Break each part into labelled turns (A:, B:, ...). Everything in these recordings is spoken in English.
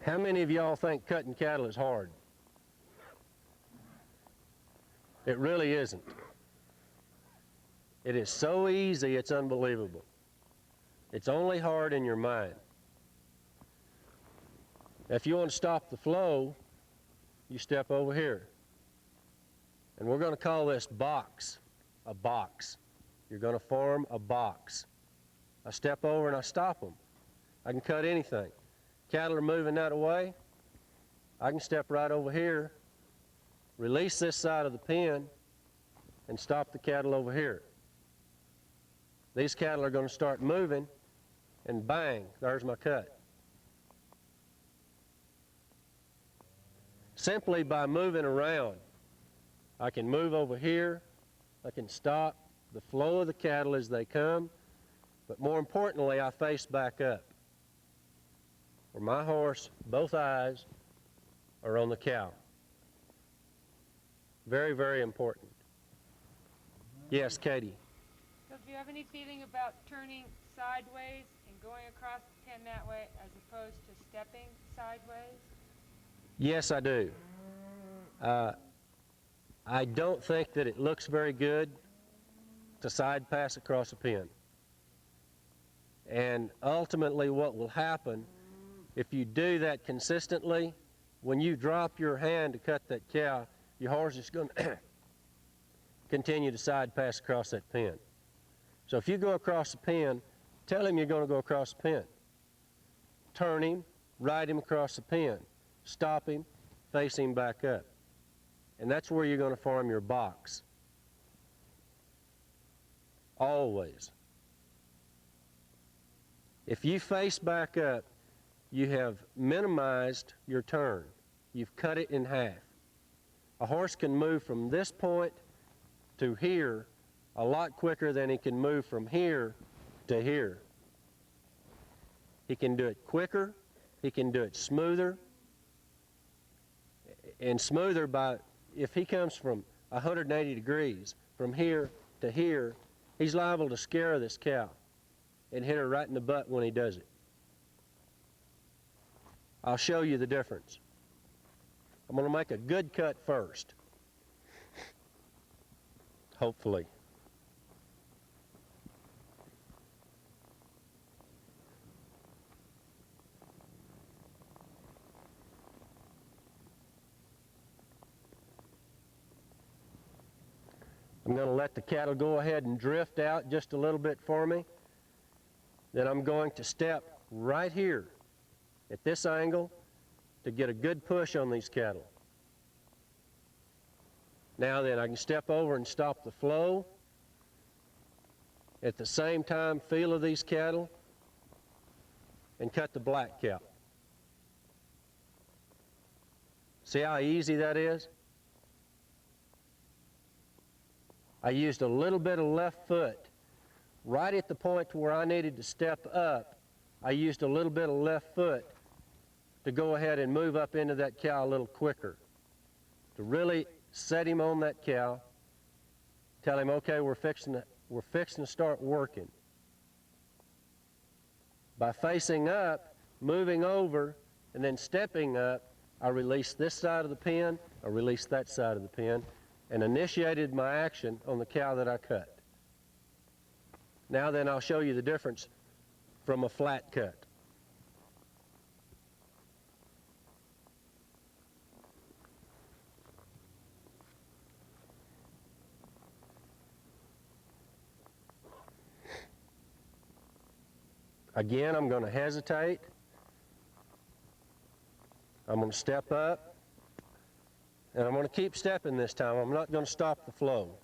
A: How many of y'all think cutting cattle is hard? It really isn't. It is so easy, it's unbelievable. It's only hard in your mind. Now, if you want to stop the flow, you step over here. And we're going to call this box a box. You're going to form a box. I step over and I stop them. I can cut anything. Cattle are moving that way. I can step right over here, release this side of the pen, and stop the cattle over here. These cattle are going to start moving, and bang, there's my cut. Simply by moving around, I can move over here, I can stop the flow of the cattle as they come, but more importantly, I face back up, where my horse, both eyes, are on the cow. Very, very important. Yes, Katie?
B: So do you have any feeling about turning sideways and going across the pen that way as opposed to stepping sideways?
A: Yes, I do. I don't think that it looks very good to side pass across a pen. And ultimately what will happen, if you do that consistently, when you drop your hand to cut that cow, your horse is going to continue to side pass across that pen. So if you go across the pen, tell him you're going to go across the pen. Turn him, ride him across the pen. Stop him, face him back up. And that's where you're going to form your box. Always. If you face back up, you have minimized your turn. You've cut it in half. A horse can move from this point to here a lot quicker than he can move from here to here. He can do it quicker, he can do it smoother, and smoother by, if he comes from 180 degrees, from here to here, he's liable to scare this cow and hit her right in the butt when he does it. I'll show you the difference. I'm going to make a good cut first. Hopefully. I'm going to let the cattle go ahead and drift out just a little bit for me. Then I'm going to step right here at this angle to get a good push on these cattle. Now then, I can step over and stop the flow. At the same time, feel of these cattle and cut the black cow. See how easy that is? I used a little bit of left foot. Right at the point where I needed to step up, I used a little bit of left foot to go ahead and move up into that cow a little quicker. To really set him on that cow, tell him, okay, we're fixing to start working. By facing up, moving over, and then stepping up, I released this side of the pen, I released that side of the pen, and initiated my action on the cow that I cut. Now then, I'll show you the difference from a flat cut. Again, I'm going to hesitate. I'm going to step up. And I'm going to keep stepping this time. I'm not going to stop the flow.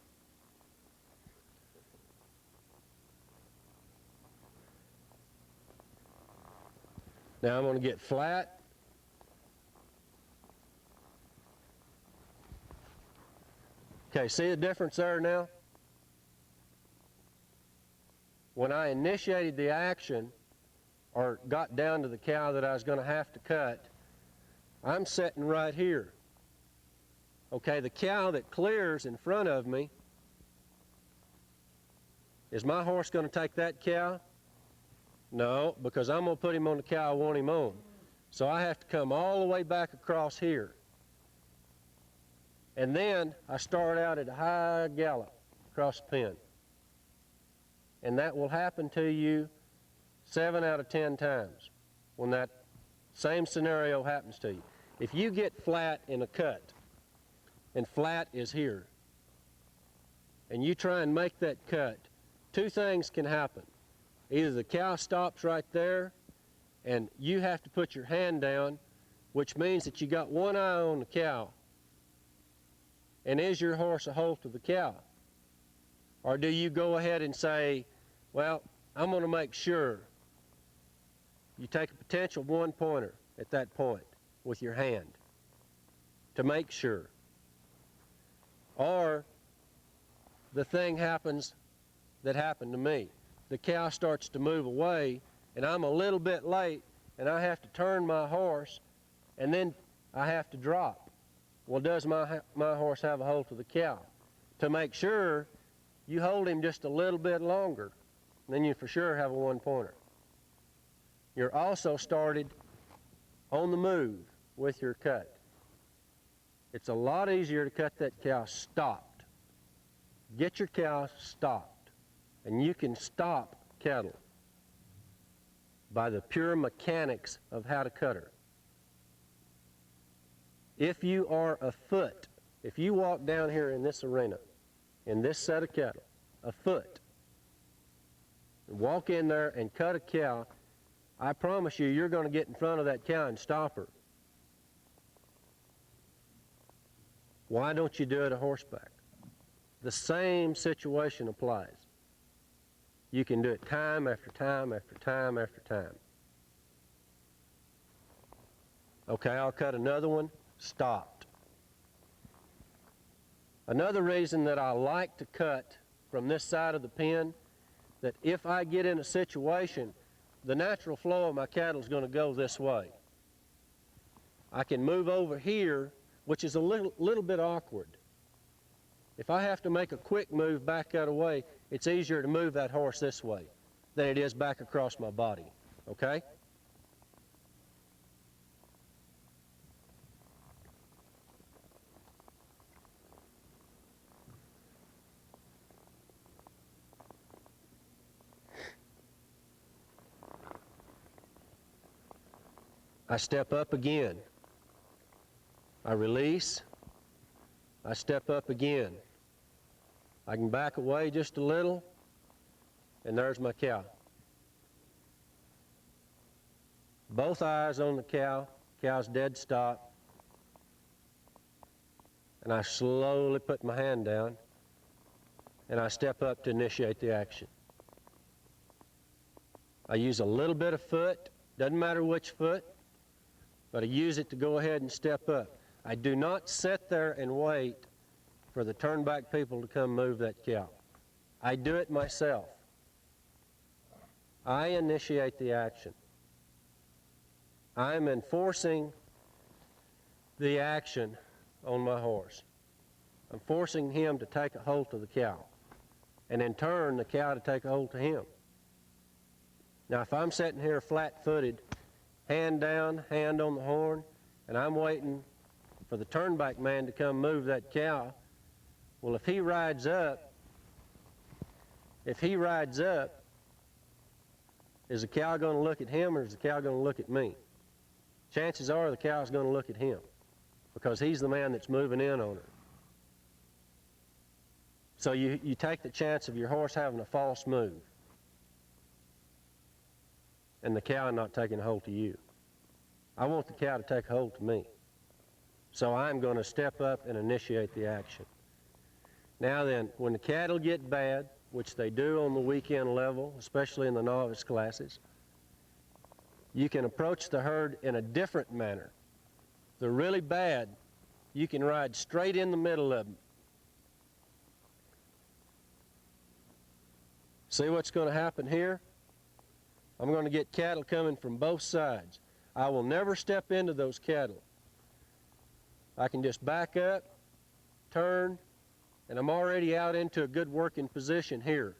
A: Now I'm going to get flat. Okay, see the difference there now? When I initiated the action, or got down to the cow that I was going to have to cut, I'm sitting right here. Okay, the cow that clears in front of me, is my horse going to take that cow? No, because I'm going to put him on the cow I want him on. So I have to come all the way back across here. And then I start out at a high gallop across the pen. And that will happen to you 7 out of 10 times when that same scenario happens to you. If you get flat in a cut, and flat is here, and you try and make that cut, two things can happen. Either the cow stops right there, and you have to put your hand down, which means that you got one eye on the cow. And is your horse a halt to the cow? Or do you go ahead and say, well, I'm going to make sure? You take a potential one-pointer at that point with your hand to make sure. Or the thing happens that happened to me. The cow starts to move away, and I'm a little bit late, and I have to turn my horse, and then I have to drop. Well, does my horse have a hold to the cow? To make sure, you hold him just a little bit longer, then you for sure have a one-pointer. You're also started on the move with your cut. It's a lot easier to cut that cow stopped. Get your cow stopped, and you can stop cattle by the pure mechanics of how to cut her. If you are afoot, if you walk down here in this arena, in this set of cattle, afoot, walk in there and cut a cow, I promise you, you're going to get in front of that cow and stop her. Why don't you do it a horseback? The same situation applies. You can do it time after time after time after time. Okay, I'll cut another one. Stopped. Another reason that I like to cut from this side of the pen, that if I get in a situation, the natural flow of my cattle is going to go this way. I can move over here, which is a little bit awkward. If I have to make a quick move back that way, it's easier to move that horse this way than it is back across my body, okay? I step up again. I release. I step up again. I can back away just a little, and there's my cow. Both eyes on the cow. Cow's dead stop. And I slowly put my hand down, and I step up to initiate the action. I use a little bit of foot, doesn't matter which foot, but I use it to go ahead and step up. I do not sit there and wait for the turnback people to come move that cow. I do it myself. I initiate the action. I'm enforcing the action on my horse. I'm forcing him to take a hold to the cow, and in turn, the cow to take a hold to him. Now, if I'm sitting here flat-footed, hand down, hand on the horn, and I'm waiting for the turnback man to come move that cow, well, if he rides up, is the cow going to look at him, or is the cow going to look at me? Chances are the cow's going to look at him, because he's the man that's moving in on her. So you take the chance of your horse having a false move, and the cow not taking a hold to you. I want the cow to take a hold to me. So I'm going to step up and initiate the action. Now then, when the cattle get bad, which they do on the weekend level, especially in the novice classes, you can approach the herd in a different manner. If they're really bad, you can ride straight in the middle of them. See what's going to happen here? I'm going to get cattle coming from both sides. I will never step into those cattle. I can just back up, turn, and I'm already out into a good working position here.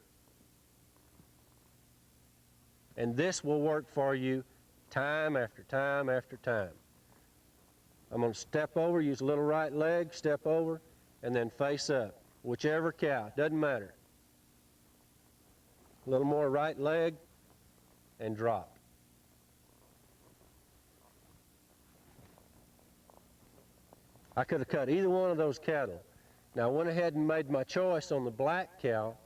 A: And this will work for you time after time after time. I'm going to step over, use a little right leg, step over, and then face up. Whichever cow, doesn't matter. A little more right leg, and drop. I could have cut either one of those cattle. Now, I went ahead and made my choice on the black cow.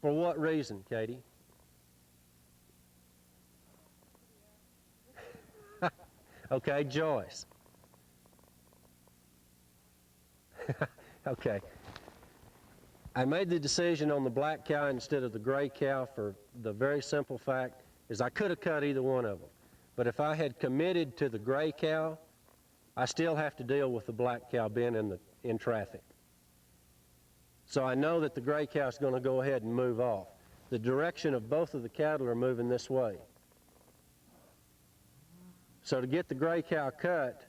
A: For what reason, Katie? Okay, Joyce. Okay. I made the decision on the black cow instead of the gray cow for the very simple fact is I could have cut either one of them. But if I had committed to the gray cow, I still have to deal with the black cow being in traffic. So I know that the gray cow is going to go ahead and move off. The direction of both of the cattle are moving this way. So to get the gray cow cut,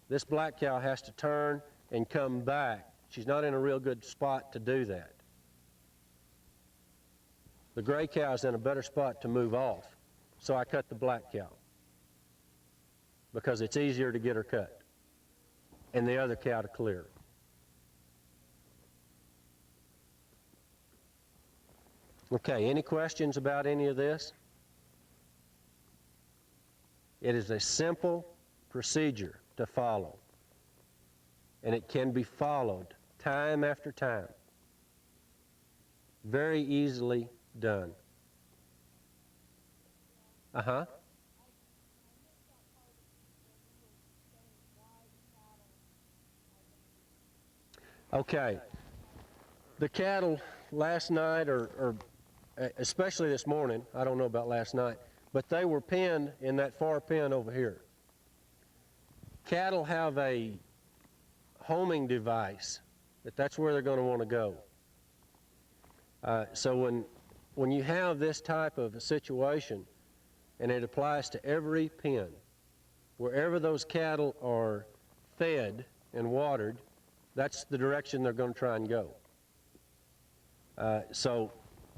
A: this black cow has to turn and come back. She's not in a real good spot to do that. The gray cow is in a better spot to move off. So I cut the black cow because it's easier to get her cut and the other cow to clear. Okay, any questions about any of this? It is a simple procedure to follow, and it can be followed time after time. Very easily done. Uh-huh. Okay. The cattle last night, or especially this morning, I don't know about last night, but they were penned in that far pen over here. Cattle have a homing device that's where they're going to want to go. So when you have this type of a situation, and it applies to every pen, wherever those cattle are fed and watered, that's the direction they're going to try and go. So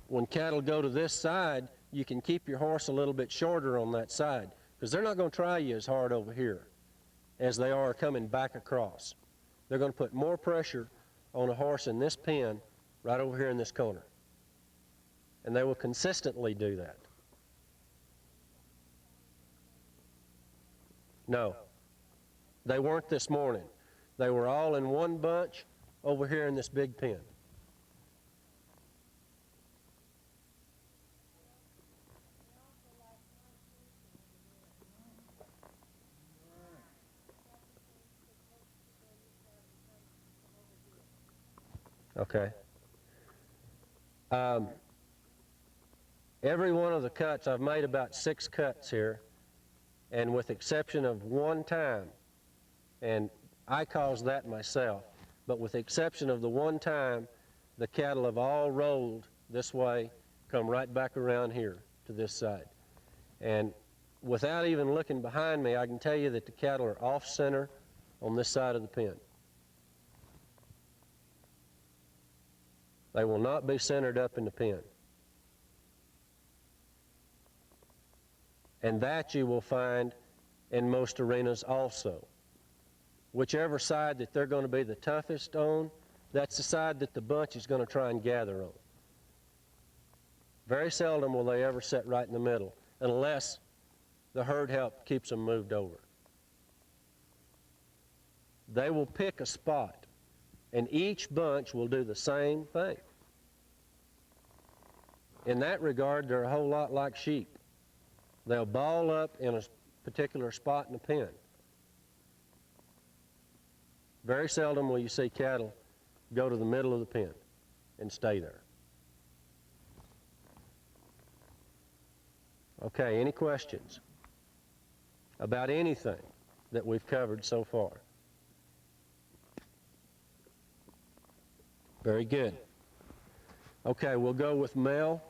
A: when cattle go to this side, you can keep your horse a little bit shorter on that side because they're not going to try you as hard over here as they are coming back across. They're going to put more pressure on a horse in this pen right over here in this corner. And they will consistently do that. No, they weren't this morning. They were all in one bunch over here in this big pen. Okay. Every one of the cuts, I've made about 6 cuts here, and with exception of one time, and I caused that myself, but with the exception of the one time, the cattle have all rolled this way, come right back around here to this side. And without even looking behind me, I can tell you that the cattle are off-center on this side of the pen. They will not be centered up in the pen. And that you will find in most arenas also. Whichever side that they're going to be the toughest on, that's the side that the bunch is going to try and gather on. Very seldom will they ever sit right in the middle unless the herd help keeps them moved over. They will pick a spot, and each bunch will do the same thing. In that regard, they're a whole lot like sheep. They'll ball up in a particular spot in the pen. Very seldom will you see cattle go to the middle of the pen and stay there. Okay, any questions about anything that we've covered so far? Very good. Okay, we'll go with Mel.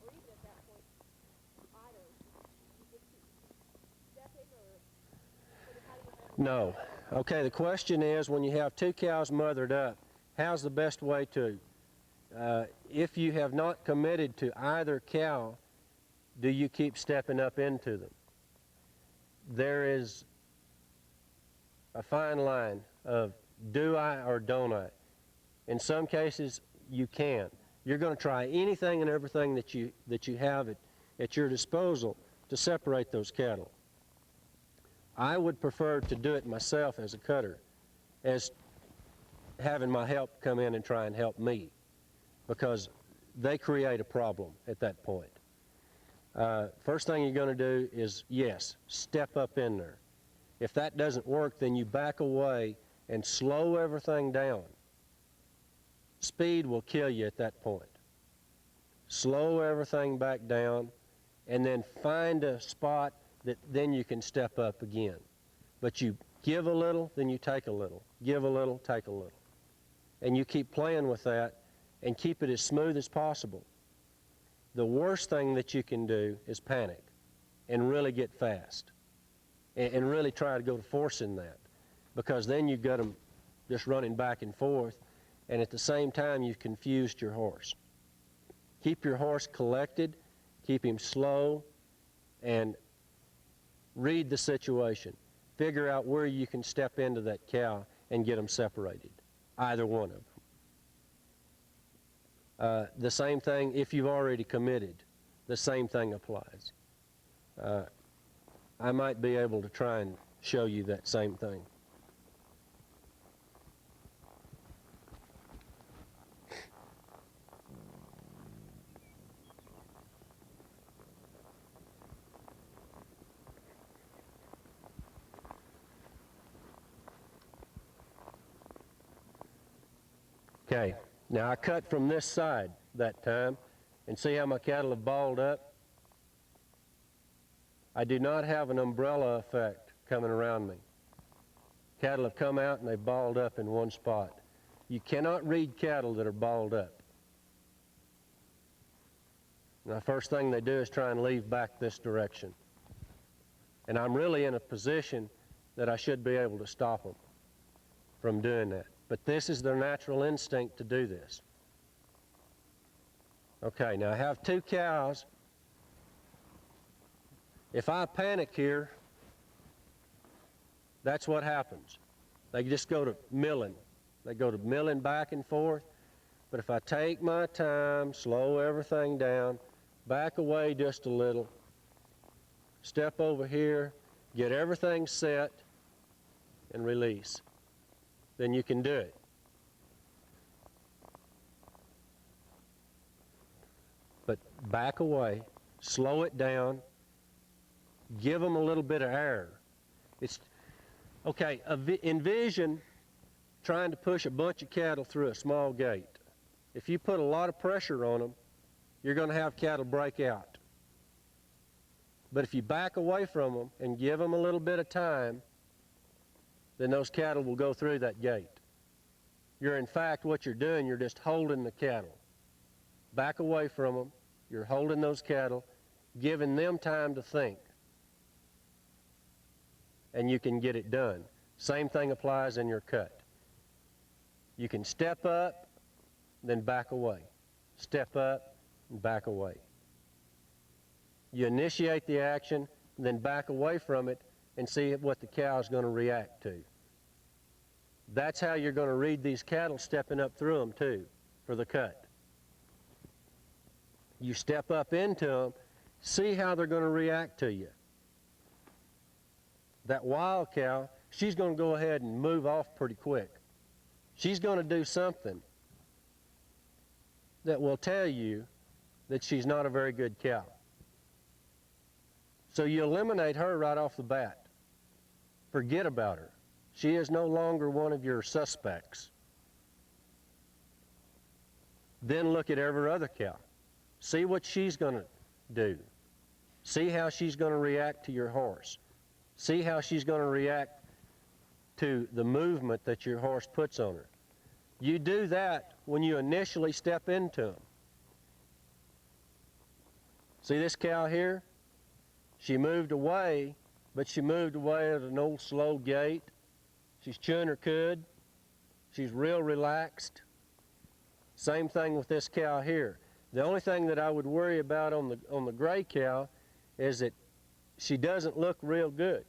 C: Or even at that point, either, you just keep
A: No. Okay, the question is, when you have two cows mothered up, how's the best way to, if you have not committed to either cow, do you keep stepping up into them? There is a fine line of do I or don't I. In some cases, you can. You're going to try anything and everything that you have at your disposal to separate those cattle. I would prefer to do it myself as a cutter, as having my help come in and try and help me, because they create a problem at that point. First thing you're going to do is, yes, step up in there. If that doesn't work, then you back away and slow everything down. Speed will kill you at that point. Slow everything back down, and then find a spot that then you can step up again. But you give a little, then you take a little. Give a little, take a little. And you keep playing with that and keep it as smooth as possible. The worst thing that you can do is panic and really get fast and really try to go to forcing that, because then you've got them just running back and forth, and at the same time you've confused your horse. Keep your horse collected, keep him slow, and read the situation. Figure out where you can step into that cow and get them separated, either one of them. The same thing if you've already committed, the same thing applies. I might be able to try and show you that same thing. Okay, now I cut from this side that time, and see how my cattle have balled up? I do not have an umbrella effect coming around me. Cattle have come out and they've balled up in one spot. You cannot read cattle that are balled up. Now, the first thing they do is try and leave back this direction. And I'm really in a position that I should be able to stop them from doing that. But this is their natural instinct to do this. Okay, now I have two cows. If I panic here, that's what happens. They just go to milling. They go to milling back and forth. But if I take my time, slow everything down, back away just a little, step over here, get everything set, and release, then you can do it. But back away, slow it down, give them a little bit of air. It's okay. Envision trying to push a bunch of cattle through a small gate. If you put a lot of pressure on them, you're going to have cattle break out. But if you back away from them and give them a little bit of time, then those cattle will go through that gate. In fact, what you're doing, you're just holding the cattle. Back away from them, you're holding those cattle, giving them time to think. And you can get it done. Same thing applies in your cut. You can step up, then back away. Step up, and back away. You initiate the action, then back away from it, and see what the cow is going to react to. That's how you're going to read these cattle stepping up through them too, for the cut. You step up into them, see how they're going to react to you. That wild cow, she's going to go ahead and move off pretty quick. She's going to do something that will tell you that she's not a very good cow. So you eliminate her right off the bat. Forget about her. She is no longer one of your suspects. Then look at every other cow. See what she's going to do. See how she's going to react to your horse. See how she's going to react to the movement that your horse puts on her. You do that when you initially step into them. See this cow here? She moved away but she moved away at an old slow gait. She's chewing her cud. She's real relaxed. Same thing with this cow here. The only thing that I would worry about on the gray cow is that she doesn't look real good.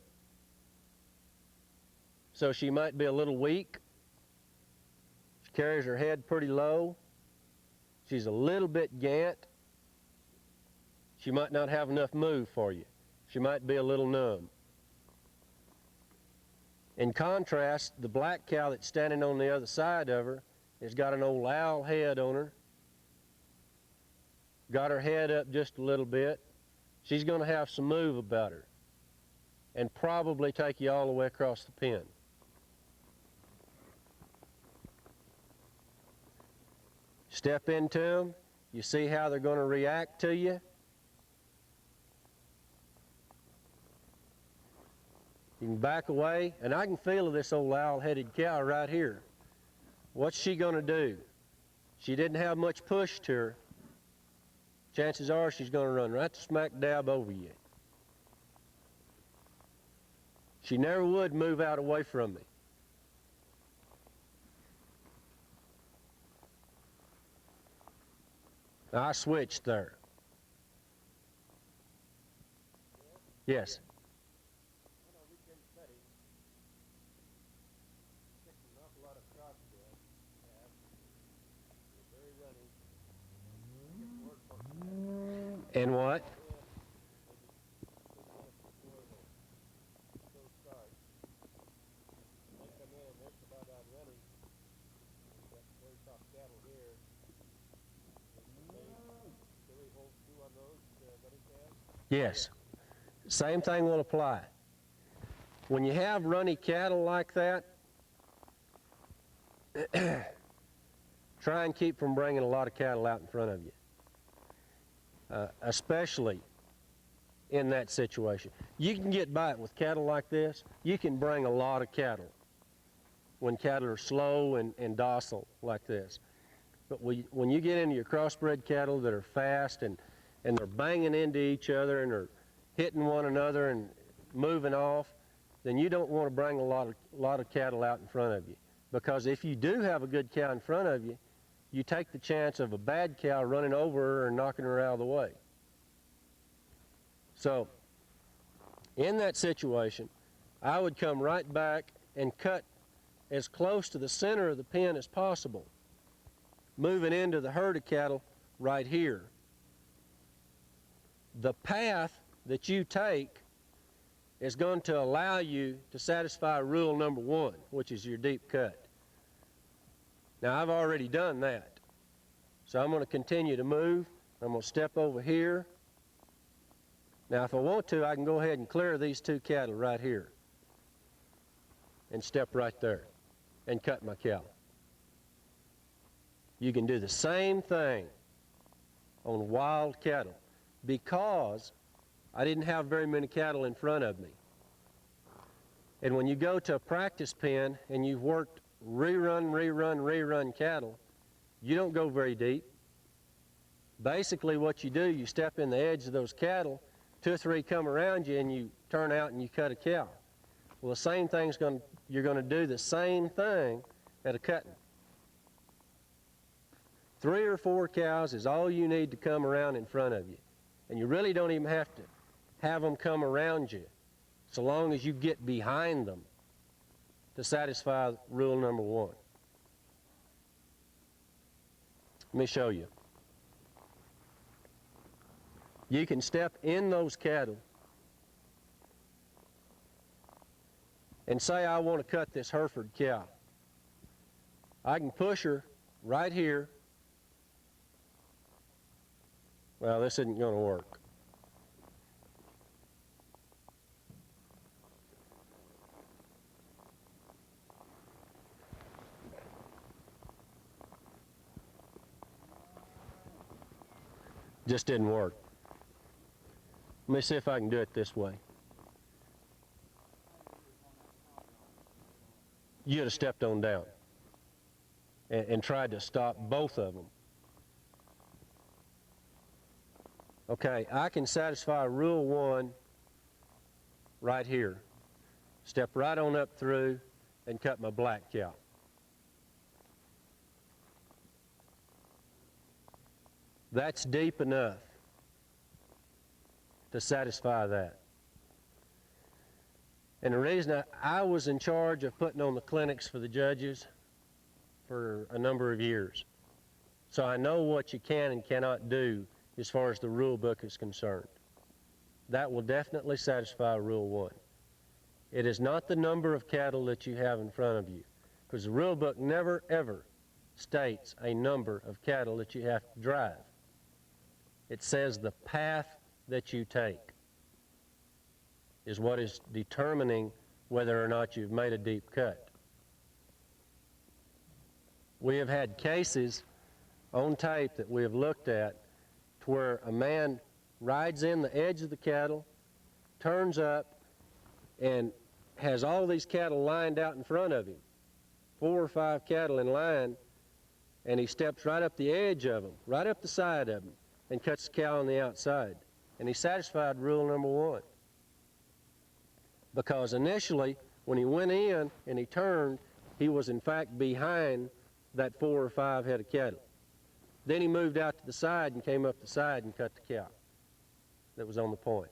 A: So she might be a little weak. She carries her head pretty low. She's a little bit gant. She might not have enough move for you. She might be a little numb. In contrast, the black cow that's standing on the other side of her has got an old owl head on her. Got her head up just a little bit. She's going to have some move about her and probably take you all the way across the pen. Step into them. You see how they're going to react to you. You can back away, and I can feel this old owl-headed cow right here. What's she going to do? She didn't have much push to her. Chances are she's going to run right smack dab over you. She never would move out away from me. I switched there. Yes. And what? Yes. Same thing will apply. When you have runny cattle like that, try and keep from bringing a lot of cattle out in front of you. Especially in that situation. You can get by it with cattle like this. You can bring a lot of cattle when cattle are slow and docile like this. But when you get into your crossbred cattle that are fast and they're banging into each other and they're hitting one another and moving off, then you don't want to bring a lot of cattle out in front of you. Because if you do have a good cow in front of you, you take the chance of a bad cow running over her and knocking her out of the way. So, in that situation, I would come right back and cut as close to the center of the pen as possible, moving into the herd of cattle right here. The path that you take is going to allow you to satisfy rule number 1, which is your deep cut. Now, I've already done that. So I'm going to continue to move. I'm going to step over here. Now, if I want to, I can go ahead and clear these 2 cattle right here and step right there and cut my cow. You can do the same thing on wild cattle because I didn't have very many cattle in front of me. And when you go to a practice pen and you've worked rerun cattle, you don't go very deep. Basically what you do, you step in the edge of those cattle, 2 or 3 come around you and you turn out and you cut a cow. Well, the same thing's you're going to do the same thing at a cutting. 3 or 4 cows is all you need to come around in front of you. And you really don't even have to have them come around you, so long as you get behind them to satisfy rule number 1. Let me show you. You can step in those cattle and say, I want to cut this Hereford cow. I can push her right here. Well, this isn't going to work. Just didn't work. Let me see if I can do it this way. You'd have stepped on down and tried to stop both of them. Okay, I can satisfy rule 1 right here. Step right on up through and cut my black cow. That's deep enough to satisfy that. And the reason I was in charge of putting on the clinics for the judges for a number of years. So I know what you can and cannot do as far as the rule book is concerned. That will definitely satisfy Rule 1. It is not the number of cattle that you have in front of you, because the rule book never ever states a number of cattle that you have to drive. It says the path that you take is what is determining whether or not you've made a deep cut. We have had cases on tape that we have looked at to where a man rides in the edge of the cattle, turns up, and has all these cattle lined out in front of him, 4 or 5 cattle in line, and he steps right up the edge of them, right up the side of them, and cuts the cow on the outside. And he satisfied rule number 1. Because initially, when he went in and he turned, he was in fact behind that 4 or 5 head of cattle. Then he moved out to the side and came up the side and cut the cow that was on the point.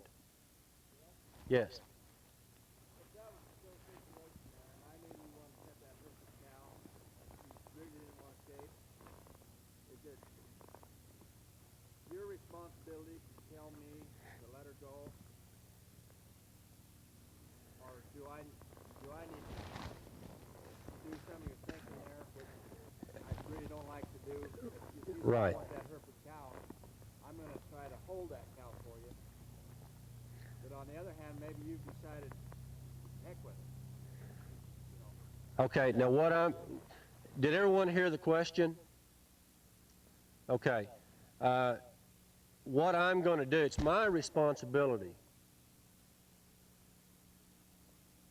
A: Yes?
C: If that was still a situation there, and I knew you wanted to cut that herpet cow, and she really didn't want to shape, is it your responsibility to tell me to let her go? Or do I need to do some of your thinking there, which I really don't like to do? If you
A: Right.
C: want that herpet cow, I'm going to try to hold that cow for you. But on the other hand, maybe you've decided, heck with it. You know.
A: Okay, now did everyone hear the question? Okay. What I'm going to do, it's my responsibility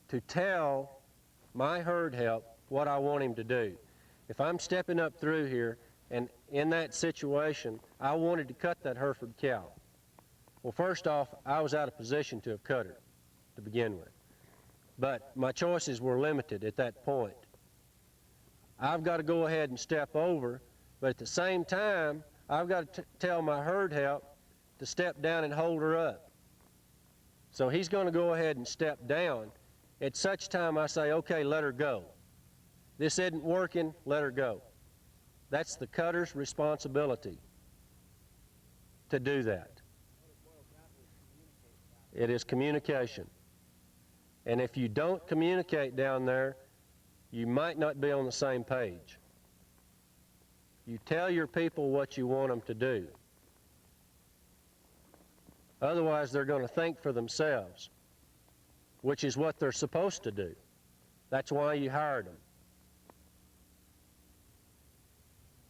A: to tell my herd help what I want him to do. If I'm stepping up through here and in that situation, I wanted to cut that Hereford cow. Well, first off, I was out of position to have cut her to begin with. But my choices were limited at that point. I've got to go ahead and step over, but at the same time, I've got to tell my herd help to step down and hold her up. So he's going to go ahead and step down. At such time, I say, okay, let her go. This isn't working, let her go. That's the cutter's responsibility to do that. It is communication. And if you don't communicate down there, you might not be on the same page. You tell your people what you want them to do. Otherwise, they're going to think for themselves, which is what they're supposed to do. That's why you hired them.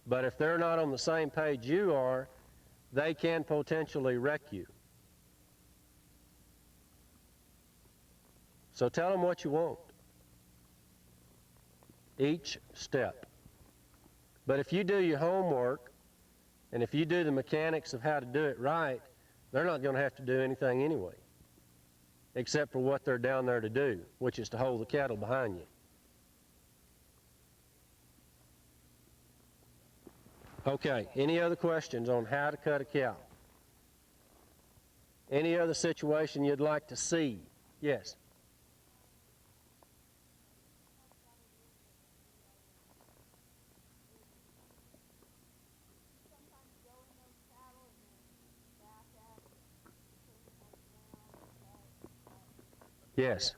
A: But if they're not on the same page you are, they can potentially wreck you. So tell them what you want, each step. But if you do your homework, and if you do the mechanics of how to do it right, they're not going to have to do anything anyway, except for what they're down there to do, which is to hold the cattle behind you. Okay, any other questions on how to cut a cow? Any other situation you'd like to see? Yes? Yes.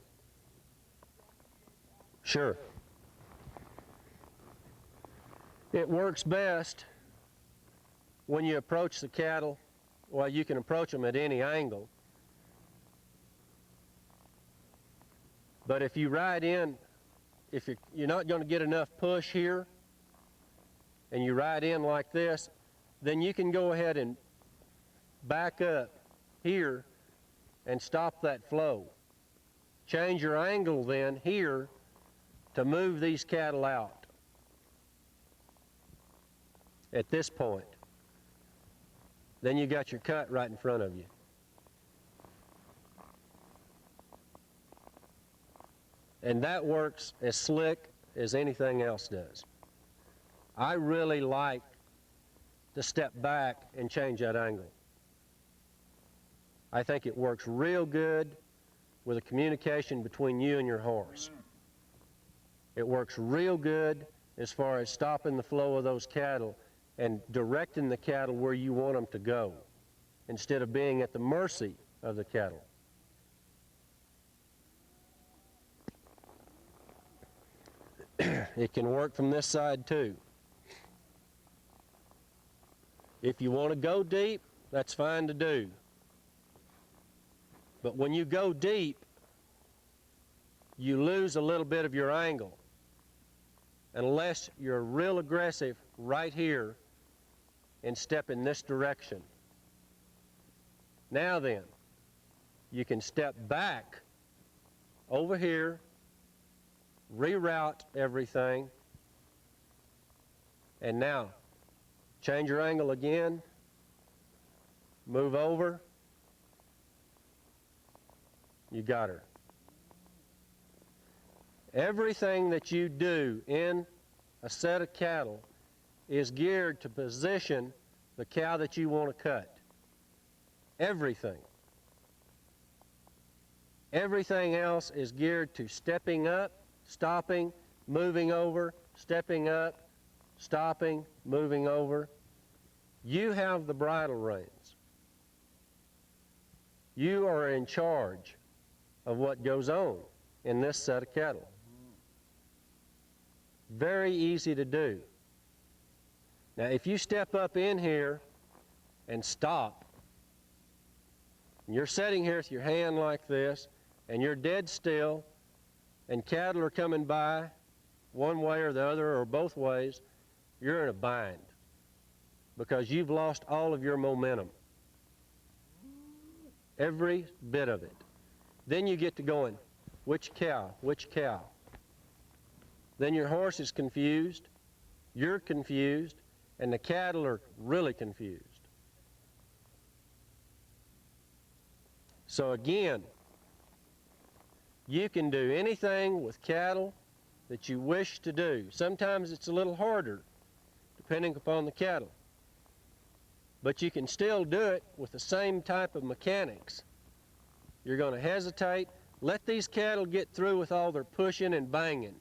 A: Sure. It works best when you approach the cattle. Well, you can approach them at any angle. But if you ride in, if you're not going to get enough push here, and you ride in like this, then you can go ahead and back up here and stop that flow. Change your angle then here to move these cattle out at this point. Then you got your cut right in front of you. And that works as slick as anything else does. I really like to step back and change that angle. I think it works real good with a communication between you and your horse. It works real good as far as stopping the flow of those cattle and directing the cattle where you want them to go, instead of being at the mercy of the cattle. It can work from this side too. If you want to go deep, that's fine to do. But when you go deep, you lose a little bit of your angle, unless you're real aggressive right here and step in this direction. Now then, you can step back over here, reroute everything, and now change your angle again, move over, you got her. Everything that you do in a set of cattle is geared to position the cow that you want to cut. Everything. Everything else is geared to stepping up, stopping, moving over, stepping up, stopping, moving over. You have the bridle reins. You are in charge of what goes on in this set of cattle. Very easy to do. Now, if you step up in here and stop, and you're sitting here with your hand like this, and you're dead still, and cattle are coming by one way or the other or both ways, you're in a bind because you've lost all of your momentum. Every bit of it. Then you get to going, which cow, which cow? Then your horse is confused, you're confused, and the cattle are really confused. So again, you can do anything with cattle that you wish to do. Sometimes it's a little harder, depending upon the cattle. But you can still do it with the same type of mechanics. You're going to hesitate. Let these cattle get through with all their pushing and banging.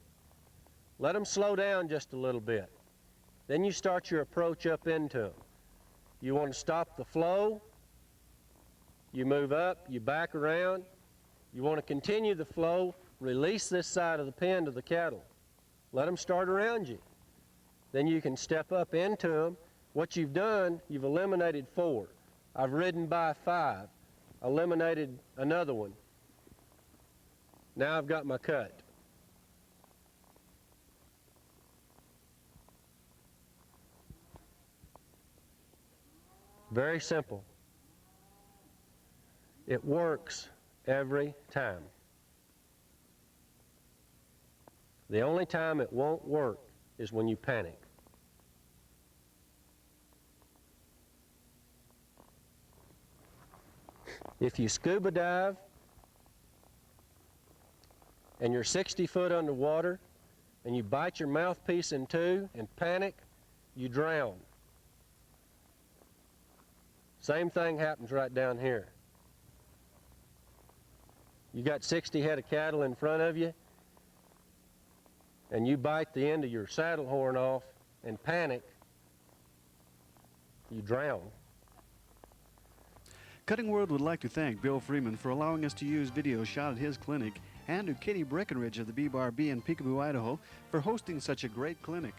A: Let them slow down just a little bit. Then you start your approach up into them. You want to stop the flow. You move up, you back around. You want to continue the flow, release this side of the pen to the cattle. Let them start around you. Then you can step up into them. What you've done, you've eliminated 4. I've ridden by 5, eliminated another one. Now I've got my cut. Very simple. It works every time. The only time it won't work is when you panic. If you scuba dive and you're 60 foot underwater and you bite your mouthpiece in two and panic, you drown. Same thing happens right down here. You got 60 head of cattle in front of you, and you bite the end of your saddle horn off and panic, you drown.
D: Cutting World would like to thank Bill Freeman for allowing us to use videos shot at his clinic, and to Katie Breckenridge of the B-Bar B in Peekaboo, Idaho, for hosting such a great clinic.